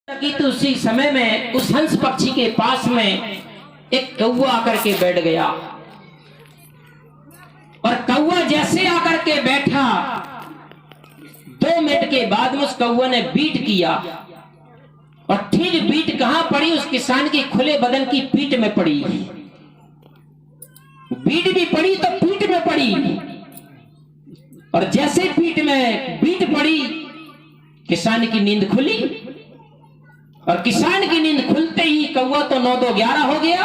कि तो उसी समय में उस हंस पक्षी के पास में एक कौवा आकर के बैठ गया और कौवा जैसे आकर के बैठा 2 मिनट के बाद में उस कौवा ने बीट किया और ठीक बीट कहां पड़ी? उस किसान के खुले बदन की पीठ में पड़ी। बीट भी पड़ी तो पीठ में पड़ी और जैसे पीठ में बीट पड़ी किसान की नींद खुली और किसान की नींद खुलते ही कौवा तो 9-2-11 हो गया।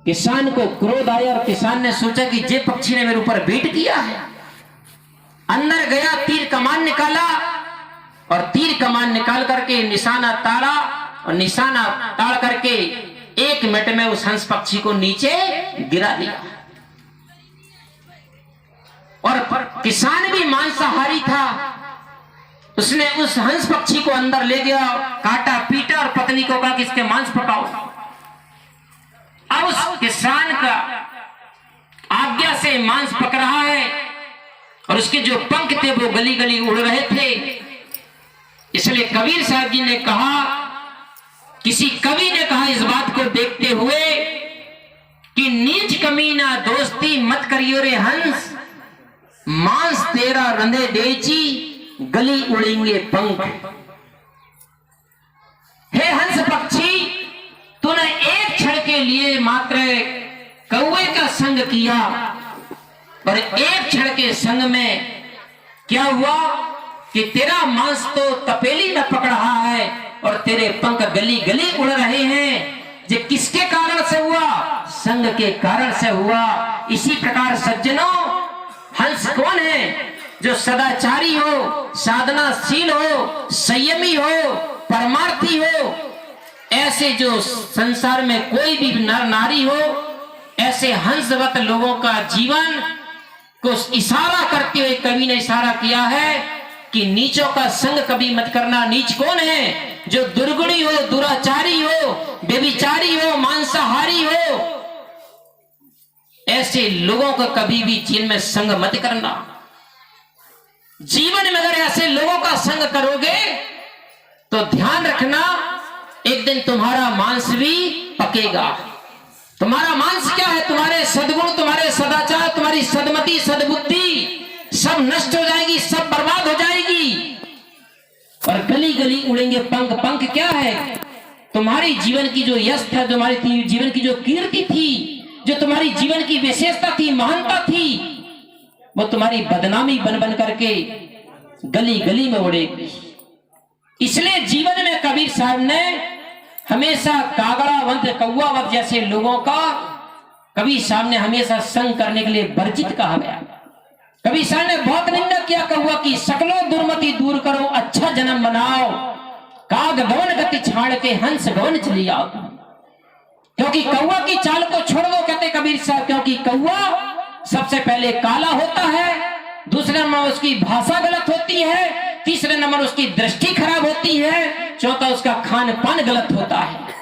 किसान को क्रोध आया और किसान ने सोचा कि जे पक्षी ने मेरे ऊपर बीट किया है। अंदर गया, तीर कमान निकाला और तीर कमान निकाल करके निशाना ताड़ा और निशाना ताड़ करके 1 मिनट में उस हंस पक्षी को नीचे गिरा दिया। और किसान भी मांसाहारी था, उसने उस हंस पक्षी को अंदर ले गया, काटा पीटा और पत्नी को कहा कि इसके मांस पकाओ। अब उस किसान का आज्ञा से मांस पक रहा है और उसके जो पंख थे वो गली गली उड़ रहे थे। इसलिए कबीर साहब जी ने कहा, किसी कवि ने कहा इस बात को देखते हुए कि नीच कमीना दोस्ती मत करियो रे हंस, मांस तेरा रंधे देची गली उड़ेंगे पंख। हे हंस पक्षी, तूने एक क्षण के लिए मात्र कौवे का संग किया और एक क्षण के संग में क्या हुआ कि तेरा मांस तो तपेली में पक रहा है और तेरे पंख गली गली उड़ रहे हैं। ये किसके कारण से हुआ? संग के कारण से हुआ। इसी प्रकार सज्जनों, हंस कौन है? जो सदाचारी हो, साधनाशील हो, संयमी हो, परमार्थी हो। ऐसे जो संसार में कोई भी नर नारी हो, ऐसे हंसवत लोगों का जीवन को इशारा करते हुए कवि ने इशारा किया है कि नीचों का संग कभी मत करना। नीच कौन है? जो दुर्गुणी हो, दुराचारी हो, बेविचारी हो, मांसाहारी हो। ऐसे लोगों का कभी भी जीवन में संग मत करना। जीवन में अगर ऐसे लोगों का संग करोगे तो ध्यान रखना, एक दिन तुम्हारा मांस भी पकेगा। तुम्हारा मांस क्या है? तुम्हारे सद्गुण, तुम्हारे सदाचार, तुम्हारी सदमति, सद्बुद्धि सब नष्ट हो जाएगी, सब बर्बाद हो जाएगी और गली गली उड़ेंगे पंख। पंख क्या है? तुम्हारी जीवन की जो यश था, तुम्हारी जीवन की जो कीर्ति थी, जो तुम्हारी जीवन की विशेषता थी, महानता थी, वो तुम्हारी बदनामी बन बन करके गली गली में उड़ेगी। इसलिए जीवन में कबीर साहब ने हमेशा कागड़ावंत, कौवावत जैसे लोगों का कबीर साहब ने हमेशा संग करने के लिए वर्जित कहा गया। कबीर साहब ने बहुत निंदा किया कौवा की, सकलो दुर्मति दूर करो, अच्छा जन्म बनाओ, काग गवन गति छाड़ के हंस गवन चली आओ। क्योंकि कौवा की चाल को छोड़ दो, कहते कबीर साहब, क्योंकि कौवा सबसे पहले काला होता है, दूसरे नंबर उसकी भाषा गलत होती है, तीसरे नंबर उसकी दृष्टि खराब होती है, चौथा उसका खान पान गलत होता है।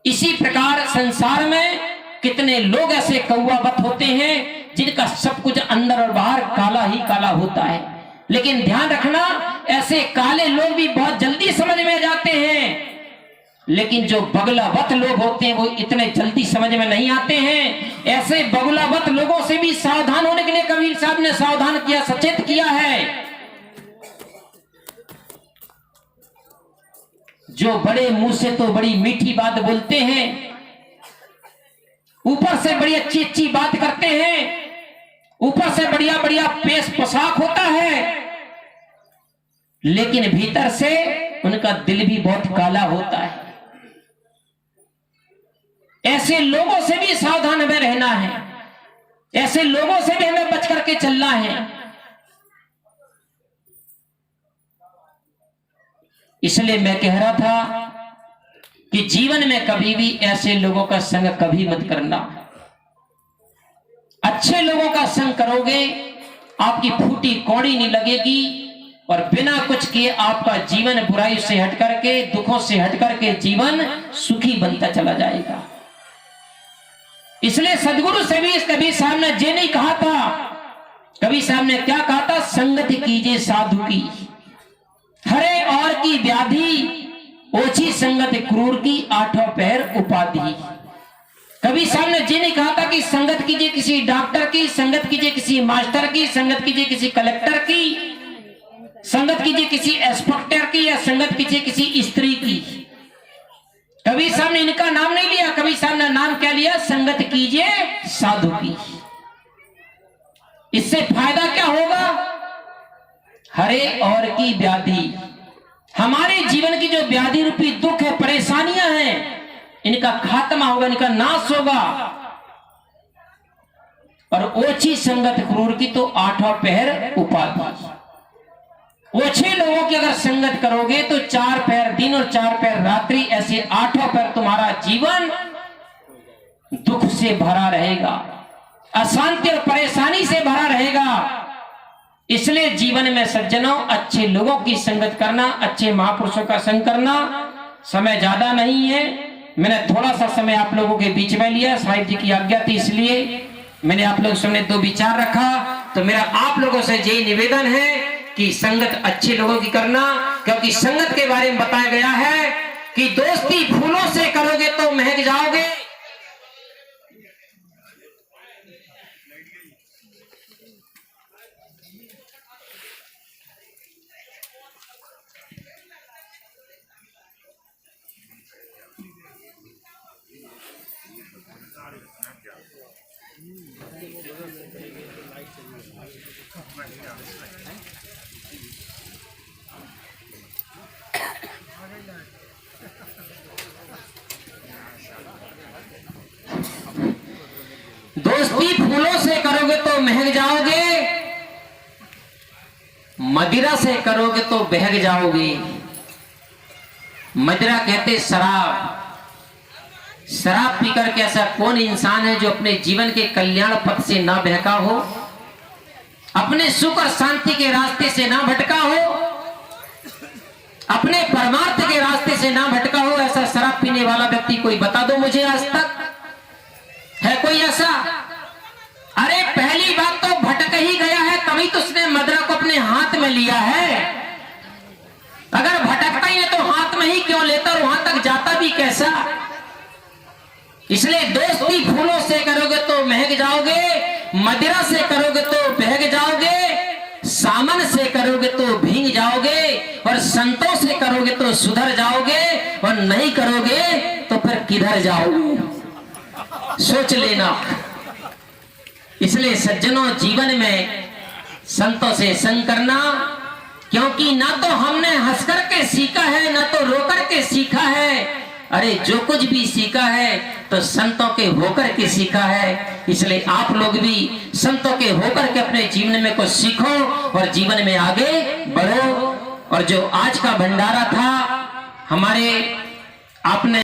इसी प्रकार संसार में कितने लोग ऐसे कौवावत होते हैं जिनका सब कुछ अंदर और बाहर काला ही काला होता है। लेकिन ध्यान रखना, ऐसे काले लोग भी बहुत जल्दी समझ में जाते हैं, लेकिन जो बगलावत लोग होते हैं वो इतने जल्दी समझ में नहीं आते हैं। ऐसे बगलावत लोगों से भी सावधान होने के लिए कबीर साहब ने सावधान किया, सचेत किया है। जो बड़े मुंह से तो बड़ी मीठी बात बोलते हैं, ऊपर से बड़ी अच्छी अच्छी बात करते हैं, ऊपर से बढ़िया बढ़िया पेश पोशाक होता है, लेकिन भीतर से उनका दिल भी बहुत काला होता है। ऐसे लोगों से भी सावधान हमें रहना है, ऐसे लोगों से भी हमें बच करके चलना है। इसलिए मैं कह रहा था कि जीवन में कभी भी ऐसे लोगों का संग कभी मत करना। अच्छे लोगों का संग करोगे, आपकी फूटी कौड़ी नहीं लगेगी और बिना कुछ किए आपका जीवन बुराई से हट करके, दुखों से हट करके जीवन सुखी बनता चला जाएगा। इसलिए सदगुरु से भी इस कबीर साहब ने ये नहीं कहा था। कबीर साहब ने क्या कहा था? संगति कीजिए साधु की, हरे की व्याधि, ओछी संगत क्रूर की, आठों पैर उपाधि। कभी साहब ने जी ने कहा था कि संगत कीजिए किसी डॉक्टर की, संगत कीजिए किसी मास्टर की, संगत कीजिए किसी कलेक्टर की, संगत कीजिए किसी इंस्पेक्टर की, या संगत कीजिए किसी स्त्री की। कभी साहब ने इनका नाम नहीं लिया, कभी साहब ने नाम क्या लिया? संगत कीजिए साधु की। इससे फायदा क्या होगा? हरे और की व्याधि, हमारे जीवन की जो व्याधि रूपी दुख है, परेशानियां हैं, इनका खात्मा होगा, इनका नाश होगा। और ओछी संगत क्रूर की तो आठों पहर उपाधि। ओछे लोगों की अगर संगत करोगे तो 4 पहर दिन और 4 पहर रात्रि, ऐसे 8 पहर तुम्हारा जीवन दुख से भरा रहेगा, अशांति और परेशानी से भरा रहेगा। इसलिए जीवन में सज्जनों अच्छे लोगों की संगत करना, अच्छे महापुरुषों का संग करना। समय ज्यादा नहीं है, मैंने थोड़ा सा समय आप लोगों के बीच में लिया, साहिब जी की आज्ञा थी, इसलिए मैंने आप लोगों के सामने 2 विचार रखा। तो मेरा आप लोगों से यही निवेदन है कि संगत अच्छे लोगों की करना, क्योंकि संगत के बारे में बताया गया है कि दोस्ती फूलों से करोगे तो महक जाओगे। दोस्ती फूलों से करोगे तो महक जाओगे, मदिरा से करोगे तो बहक जाओगे। मदिरा कहते शराब। शराब पीकर के ऐसा कौन इंसान है जो अपने जीवन के कल्याण पथ से ना बहका हो, अपने सुख और शांति के रास्ते से ना भटका हो, अपने परमार्थ के रास्ते से ना भटका हो? ऐसा शराब पीने वाला व्यक्ति कोई बता दो मुझे, आज तक है कोई ऐसा? अरे पहली बात तो भटक ही गया है, तभी तो उसने मदिरा को अपने हाथ में लिया है। अगर भटकता ही है तो हाथ में ही क्यों लेता, और वहां तक जाता भी कैसा? इसलिए दोस्ती फूलों से करोगे तो महक जाओगे, मदिरा से करोगे तो बहक जाओगे, सामन से करोगे तो भीग जाओगे, और संतों से करोगे तो सुधर जाओगे, और नहीं करोगे तो फिर किधर जाओगे? सोच लेना। इसलिए सज्जनों, जीवन में संतों से संग करना, क्योंकि ना तो हमने हंस करके सीखा है, ना तो रो करके सीखा है। अरे जो कुछ भी सीखा है तो संतों के होकर के सीखा है। इसलिए आप लोग भी संतों के होकर के अपने जीवन में कुछ सीखो और जीवन में आगे बढ़ो। और जो आज का भंडारा था हमारे, आपने